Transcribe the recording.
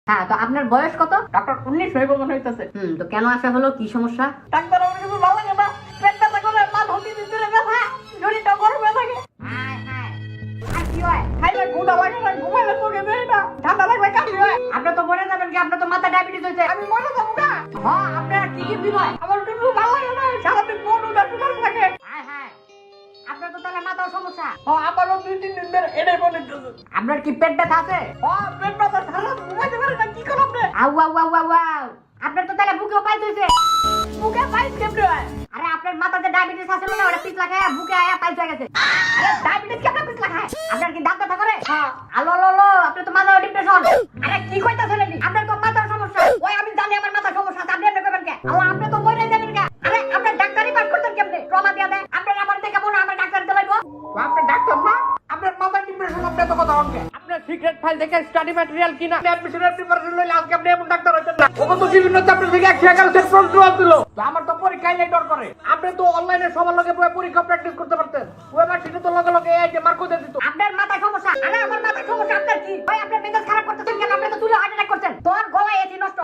হ্যাঁ, তো আপনার বয়স কত? ডাক্তার 19 হয়ে বলুন হইতাছে। তো কেন আসা হলো, কি সমস্যা? ডাক্তার আমার কিছু ভালো লাগে না, পেট ব্যথা করে, মাথা ভিতরে ব্যথা, শরীরটা গরম হয়ে থাকে। হ্যাঁ হ্যাঁ, আর কি হয়? খাইলে ঘুমটা লাগে না, ঘুমাইলে চোখে দেয় না, ঠান্ডা লাগলে কাশি হয়। আপনি তো মরে যাবেন কি? আপনার তো মাথা ডায়াবেটিস হয়েছে। আমি মরে যাবো না। হ্যাঁ, আপনার কি কি দিন হয়? আমার কিছু ভালো লাগে না, সারাদিন মন উদাস উদাস লাগে। হ্যাঁ হ্যাঁ, আপনার তো তাহলে মাথার সমস্যা। আমারও 2-3 দিন ধরে এটাই মনে হচ্ছে। আপনার কি পেট ব্যথা আছে? পেট ব্যথা, সারা ঘুমাইতে পারি না, কি করব আপনি? আউ আউ আউ আউ আউ, আপনার তো তাহলে বুকেও পাইতে হয়েছে। মুখে পাইপ কেমনে হয়? আরে আপনার মাথাতে ডায়াবেটিস আছে না, ওটা পিছলা খায় বুকে আয়া পাইতে হয়ে গেছে। আরে ডায়াবেটিস কেমনে পিছলা খায়? আপনার কি দাঁত ব্যথা করে? হ্যাঁ। আলো আলো আলো, আপনার তো মাথা ডিপ্রেশন। আরে কি কইতাছেন আপনি? আপনার তো মাথার সমস্যা। ওই আমি জানি আমার মাথা সমস্যা আছে, আপনি এমনি কইবেন কে? আল্লাহ, আপনি তো মরে যাবেন গা। আরে আপনার ডাক্তারি পাস করতেন কেমনে? ট্রমা দিয়া দেয়। আপনার আমার দেখে মনে হয় আমার ডাক্তার দিলাইবো। আপনি ডাক্তার না? আপনার মাথা ডিপ্রেশন, আপনি তো কথা বলছেন। আপনার সিক্রেট ফাইল থেকে স্টাডি ম্যাটেরিয়াল কিনা অ্যাডমিশনের প্রিপারেশন লইলে আজকে আপনি এমন ডাক্তার হইতেন না। ওকে তো বিভিন্ন চ্যাপ্টার থেকে 111 প্রশ্ন দিল। তো আমার তো পরীক্ষায় নাই ডর করে। আপনি তো অনলাইনে সবার লগে বসে পরীক্ষা প্র্যাকটিস করতে পারতেন। ওই মার্কশিটে তো লগে লগে এই যে মার্ক করে দিত। আপনার মাথায় সমস্যা। আরে আমার মাথায় সমস্যা, আপনার কি? ভাই, আপনার মেজাজ খারাপ করতেছেন কেন? আপনি তো তুলে হার্ট অ্যাটাক করছেন। তোর গলায় এসি নষ্ট।